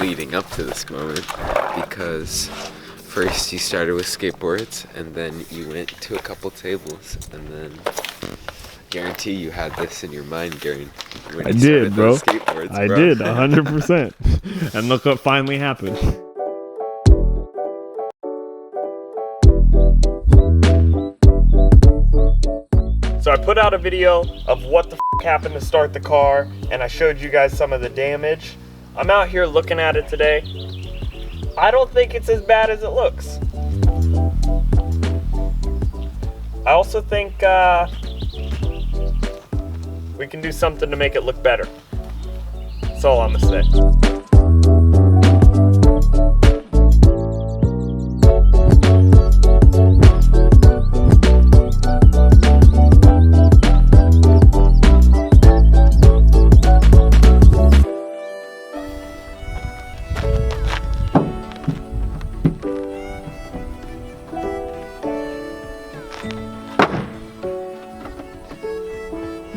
leading up to this moment, because first you started with skateboards, and then you went to a couple tables, and then guarantee you had this in your mind, Garen. I did, bro. I did, 100%. And look what finally happened. So I put out a video of what the happened to start the car, and I showed you guys some of the damage. I'm out here looking at it today. I don't think it's as bad as it looks. I also think we can do something to make it look better. That's all I'm gonna say.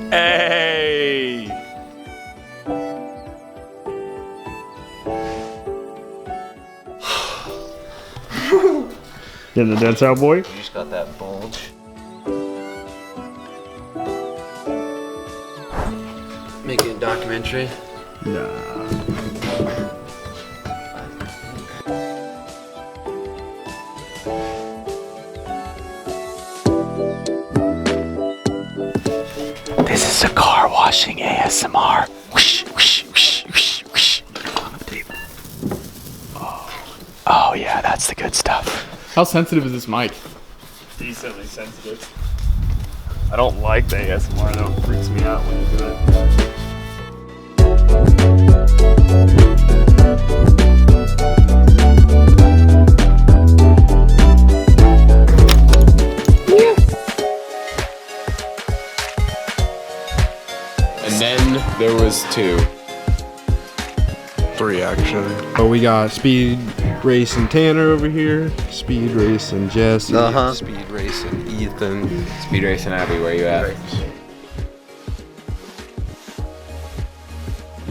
Hey! Getting the dents out, boy? You just got that bulge. Making a documentary? Nah. This is a car washing ASMR. Whoosh, whoosh, whoosh, whoosh, whoosh. Oh yeah, that's the good stuff. How sensitive is this mic? Decently sensitive. I don't like the ASMR though, it freaks me out when you do it. And then there was 2. 3 actually. But we got Speed Racing Tanner over here, Speed Racing Jesse, Speed Racing Ethan, Speed Racing Abby, where you at?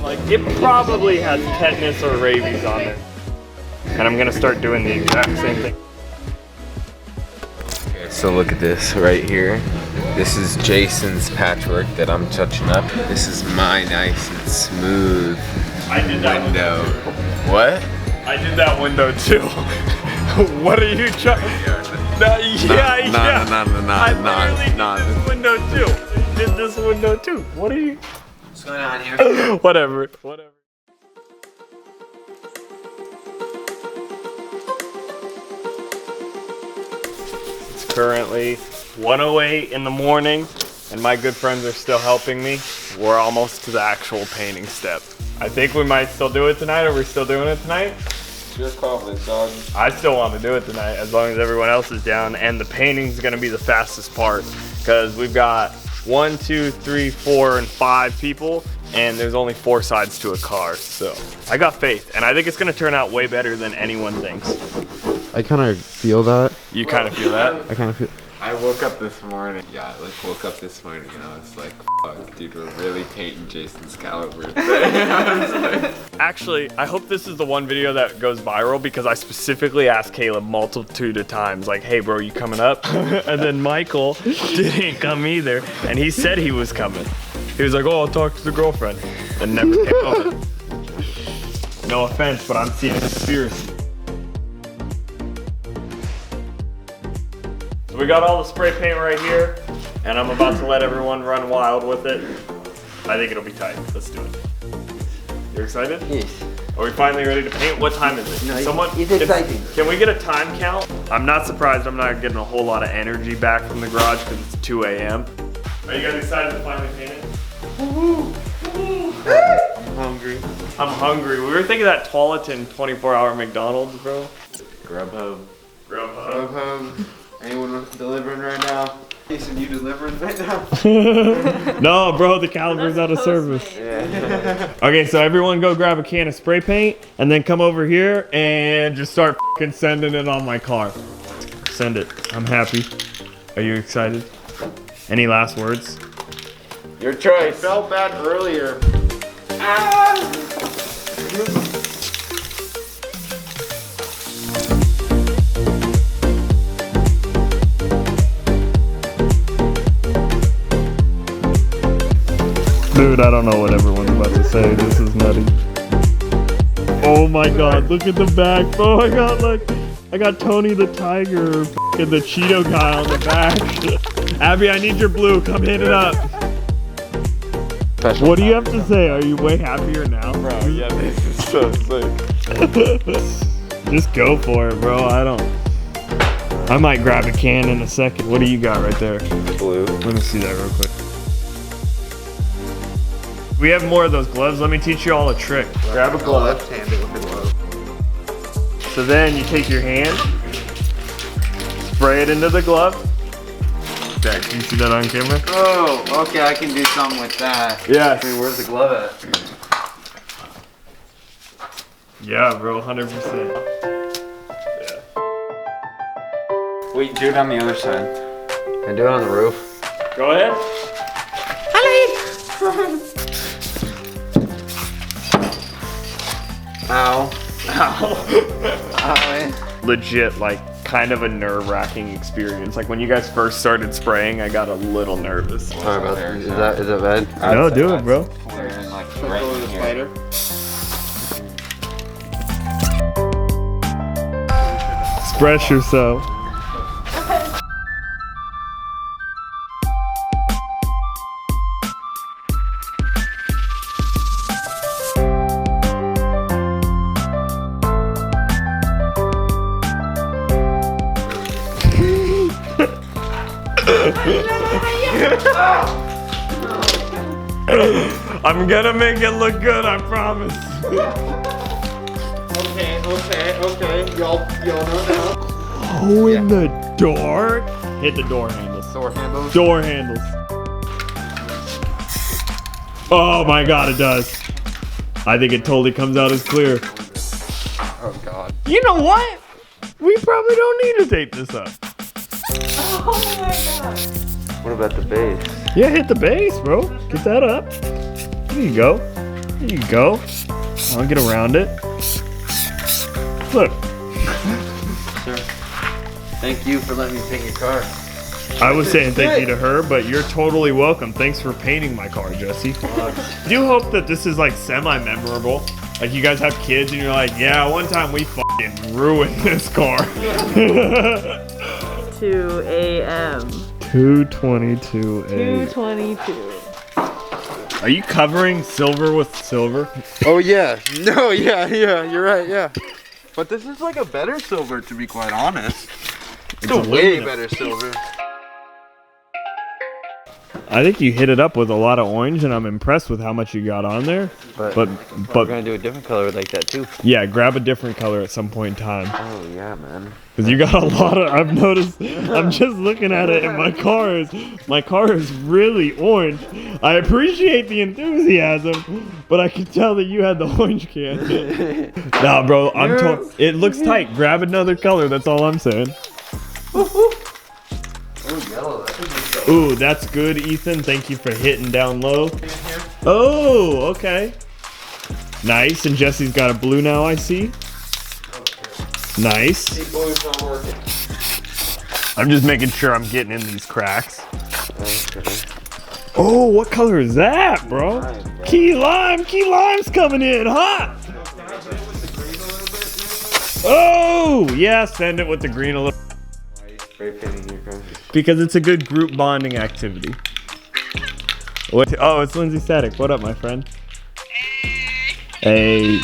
Like, it probably has tetanus or rabies on it. And I'm gonna start doing the exact same thing. Okay, so look at this right here. This is Jason's patchwork that I'm touching up. This is my nice and smooth window. What? I did that window too. What are you trying? No. I literally did this window too. You did this window too. What are you? What's going on here? Whatever. It's currently 1:08 in the morning, and my good friends are still helping me. We're almost to the actual painting step. I think we might still do it tonight. Are we still doing it tonight? Your call, dog. I still want to do it tonight as long as everyone else is down, and the painting's gonna be the fastest part because we've got 1, 2, 3, 4, and 5 people, and there's only 4 sides to a car. So I got faith, and I think it's gonna turn out way better than anyone thinks. I kind of feel that. You kind of feel that? I kind of feel. I woke up this morning. Yeah, I woke up this morning and I was like, fuck, dude, we're really painting Jason's caliber. Actually, I hope this is the one video that goes viral because I specifically asked Caleb multitude of times, like, hey bro, you coming up? And then Michael didn't come either, and he said he was coming. He was like, oh, I'll talk to the girlfriend, and never came over. No offense, but I'm seeing a conspiracy. So we got all the spray paint right here, and I'm about to let everyone run wild with it. I think it'll be tight. Let's do it. You're excited? Yes. Are we finally ready to paint? What time is it? No, it's exciting. Can we get a time count? I'm not surprised I'm not getting a whole lot of energy back from the garage because it's 2 a.m. Are you guys excited to finally paint it? Woo-hoo. I'm hungry. I'm hungry. We were thinking that Tualatin 24-hour McDonald's, bro. Grubhub. Anyone delivering right now? Jason, you delivering right now? No, bro, the caliber's out of service. Yeah. Okay, so everyone go grab a can of spray paint and then come over here and just start fucking sending it on my car. Send it. I'm happy. Are you excited? Any last words? Your choice. Felt bad earlier. Dude, I don't know what everyone's about to say. This is nutty. Oh my god, look at the back, bro. I got Tony the Tiger, f***ing the Cheeto guy on the back. Abby, I need your blue. Come hit it up. What do you have to say? Are you way happier now? Bro, yeah, this is so sick. Just go for it, bro. I might grab a can in a second. What do you got right there? Blue. Let me see that real quick. We have more of those gloves. Let me teach you all a trick. Grab a glove. Left-handed with the glove. So then you take your hand, spray it into the glove. Jack, can you see that on camera? Oh, okay, I can do something with that. Yeah. Hey, where's the glove at? Yeah, bro, 100%. Yeah. Wait, do it on the other side. And do it on the roof. Go ahead. Ow. Ow. Legit, like, kind of a nerve-wracking experience. Like, when you guys first started spraying, I got a little nervous. Sorry about that. Is that bad? No, do it, bro. Express yourself. I'm gonna make it look good, I promise. Okay. Y'all know now. Oh, in the dark? Hit the door handles. Door handles. Door handles. Oh my god, it does. I think it totally comes out as clear. Oh god. You know what? We probably don't need to tape this up. Oh my god. What about the base? Yeah, hit the base, bro. Get that up. There you go. There you go. I'll get around it. Look. Sir, thank you for letting me paint your car. I was saying thank you to her, but you're totally welcome. Thanks for painting my car, Jesse. Do hope that this is like semi-memorable. Like you guys have kids and you're like, yeah, one time we fucking ruined this car. 2 a.m. 2:22 a.m. 2:22. Are you covering silver with silver? Oh yeah. No, yeah, you're right, yeah. But this is like a better silver, to be quite honest. It's a way aluminum. better silver. I think you hit it up with a lot of orange, and I'm impressed with how much you got on there. But We're gonna do a different color like that too. yeah, grab a different color at some point in time. Oh yeah, man. Cause you got a lot of. I've noticed. I'm just looking at it, and my car is really orange. I appreciate the enthusiasm, but I can tell that you had the orange can. Nah, bro, it looks tight. Grab another color. That's all I'm saying. Ooh, that's good, Ethan. Thank you for hitting down low. Oh, okay. Nice, and Jesse's got a blue now, I see. Nice. I'm just making sure I'm getting in these cracks. Oh, what color is that, bro? Key lime's coming in, huh? Oh, yeah, send it with the green a little. Spray painting your car. Because it's a good group bonding activity. Oh, it's Lindsay Static. What up, my friend? Hey.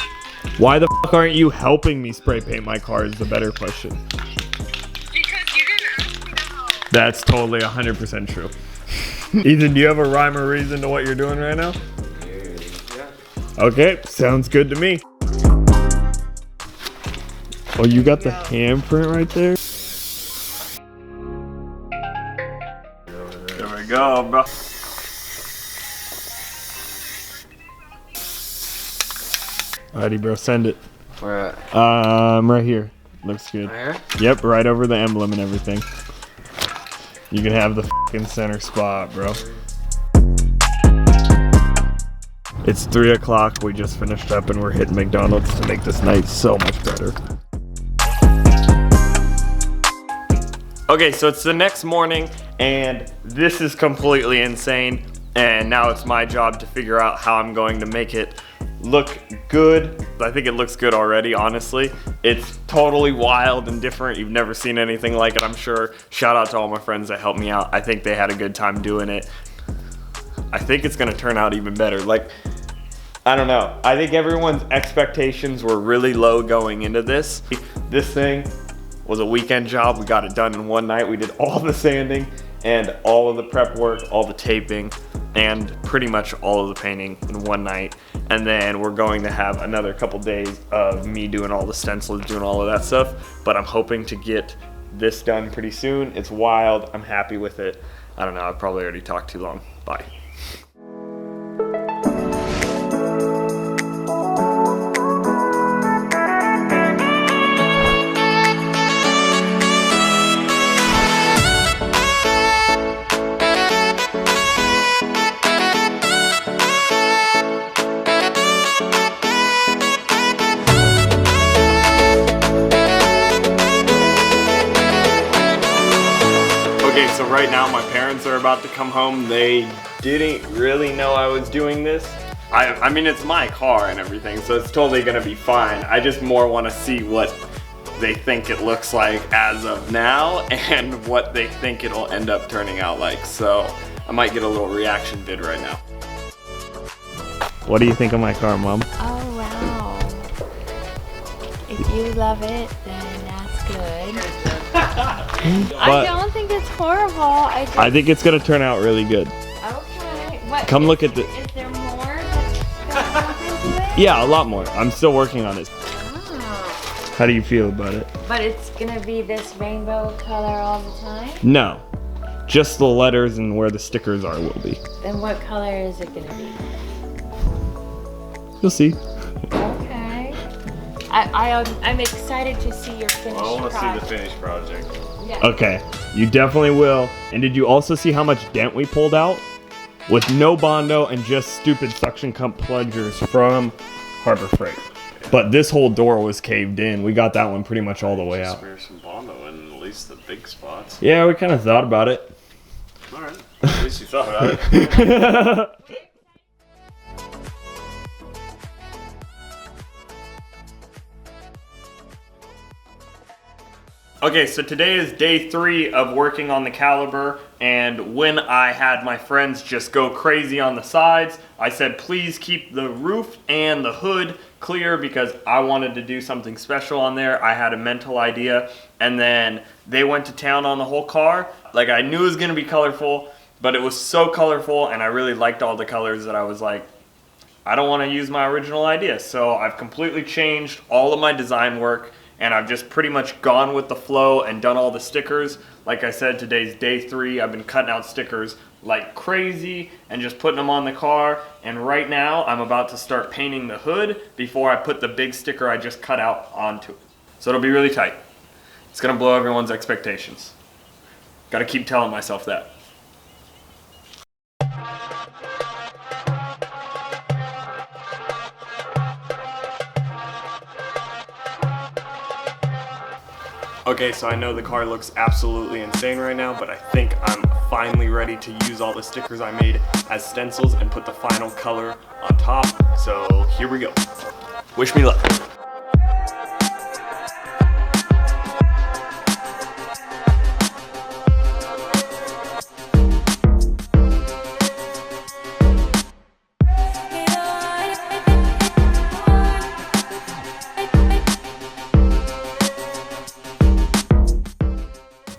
Why the fuck aren't you helping me spray paint my car is the better question. Because you didn't ask me to help. That's totally 100% true. Ethan, do you have a rhyme or reason to what you're doing right now? Yeah. Okay, sounds good to me. Oh, you got the handprint right there? There we go, bro. Alrighty, bro, send it. Where at? Right here. Looks good. Where? Yep, right over the emblem and everything. You can have the fucking center spot, bro. It's 3 o'clock. We just finished up and we're hitting McDonald's to make this night so much better. Okay, so it's the next morning and this is completely insane. and now it's my job to figure out how I'm going to make it look good. I think it looks good already, honestly. It's totally wild and different. You've never seen anything like it, I'm sure. Shout out to all my friends that helped me out. I think they had a good time doing it. I think it's gonna turn out even better. Like, I don't know. I think everyone's expectations were really low going into this. This thing was a weekend job. We got it done in one night. We did all the sanding and all of the prep work, all the taping, and pretty much all of the painting in one night. And then we're going to have another couple days of me doing all the stencils, doing all of that stuff. But I'm hoping to get this done pretty soon. It's wild. I'm happy with it. I don't know. I've probably already talked too long. Bye. Okay, so right now my parents are about to come home. They didn't really know I was doing this. I mean, it's my car and everything, so it's totally gonna be fine. I just more wanna see what they think it looks like as of now and what they think it'll end up turning out like. So I might get a little reaction vid right now. What do you think of my car, Mom? Oh, wow. If you love it, then that's good. I don't think it's horrible. I think it's gonna turn out really good. Okay. What, Come look at the. Is there more that's gonna happen to it? Yeah, a lot more. I'm still working on it. Oh. How do you feel about it? But it's gonna be this rainbow color all the time? No, just the letters and where the stickers are will be. Then what color is it gonna be? You'll see. Okay. I'm excited to see your finished product. finished project. Yeah. Okay, you definitely will. And did you also see how much dent we pulled out? With no Bondo and just stupid suction cup plungers from Harbor Freight. But this whole door was caved in. We got that one pretty much all the way out. Spare some Bondo in at least the big spots. Yeah, we kind of thought about it. Alright, at least you thought about it. Okay, so today is day 3 of working on the caliber, and when I had my friends just go crazy on the sides, I said please keep the roof and the hood clear because I wanted to do something special on there. I had a mental idea, and then they went to town on the whole car. Like, I knew it was gonna be colorful, but it was so colorful and I really liked all the colors that I was like, I don't wanna use my original idea. So I've completely changed all of my design work, and I've just pretty much gone with the flow and done all the stickers. Like I said, today's day 3. I've been cutting out stickers like crazy and just putting them on the car. And right now, I'm about to start painting the hood before I put the big sticker I just cut out onto it. So it'll be really tight. It's gonna blow everyone's expectations. Gotta keep telling myself that. Okay, so I know the car looks absolutely insane right now, but I think I'm finally ready to use all the stickers I made as stencils and put the final color on top. So here we go. Wish me luck.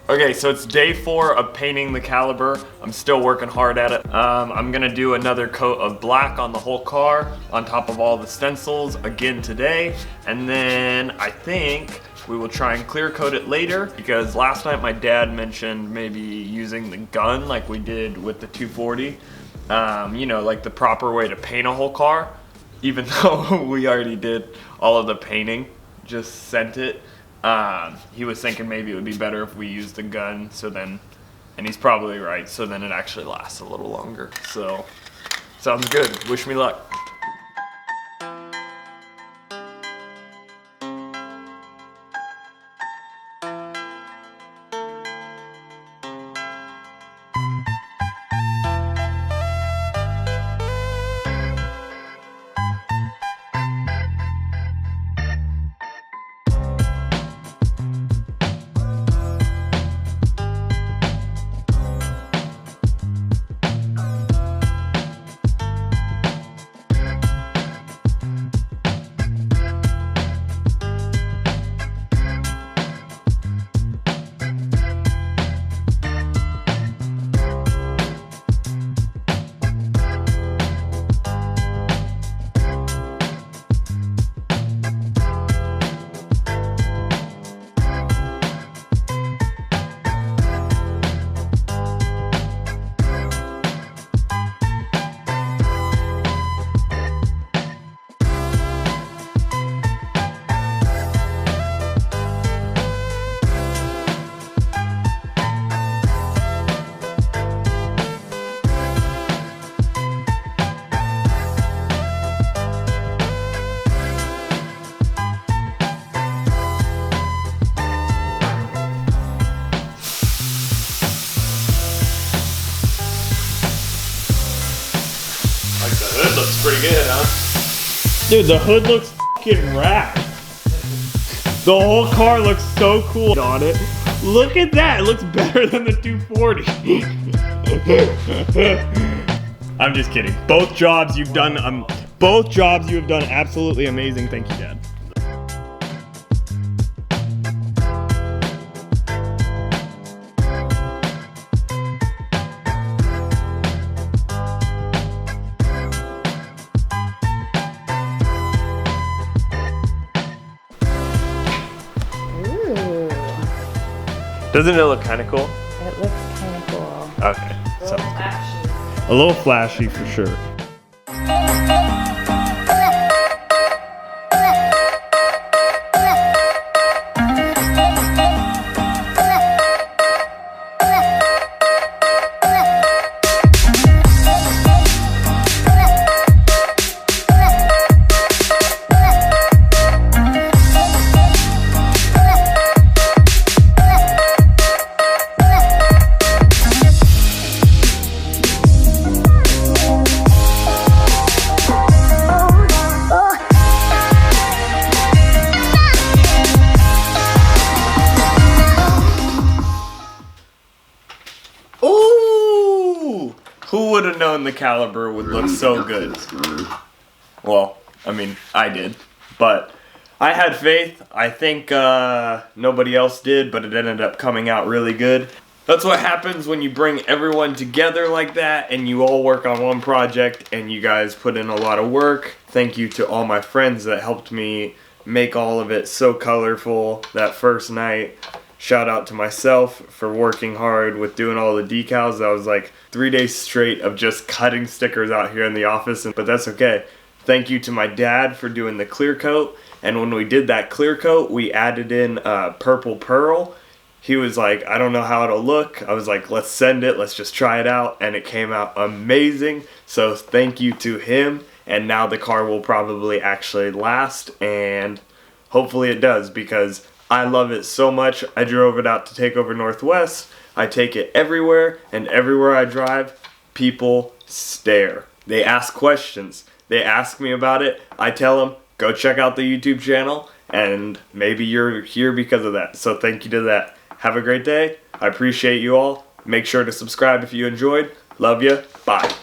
Okay, so it's day 4 of painting the caliber. I'm still working hard at it. I'm gonna do another coat of black on the whole car on top of all the stencils again today. And then I think we will try and clear coat it later because last night my dad mentioned maybe using the gun like we did with the 240. You know, like the proper way to paint a whole car. Even though we already did all of the painting, just sent it. He was thinking maybe it would be better if we used the gun, so then, and he's probably right, so then it actually lasts a little longer. So, sounds good. Wish me luck. good, huh? Dude, the hood looks fucking rad. The whole car looks so cool on it. Look at that, it looks better than the 240. I'm just kidding. Both jobs you've done absolutely amazing. Thank you, Dad. Ooh, Doesn't it look kind of cool? it looks kind of cool. Okay, so a little flashy for sure. Ooh! Who would have known the caliber would look so good? Well, I mean, I did, but I had faith. I think nobody else did, but it ended up coming out really good. That's what happens when you bring everyone together like that and you all work on one project and you guys put in a lot of work. Thank you to all my friends that helped me make all of it so colorful that first night. Shout out to myself for working hard with doing all the decals. That was like 3 days straight of just cutting stickers out here in the office, but that's okay. Thank you to my dad for doing the clear coat. And when we did that clear coat, we added in purple pearl. He was like, I don't know how it'll look. I was like, let's send it. Let's just try it out. And it came out amazing. So thank you to him. And now the car will probably actually last. And hopefully it does, because I love it so much. I drove it out to take over Northwest. I take it everywhere, and everywhere I drive, people stare. They ask questions. They ask me about it. I tell them, go check out the YouTube channel, and maybe you're here because of that. So thank you to that. Have a great day. I appreciate you all. Make sure to subscribe if you enjoyed. Love you. Bye.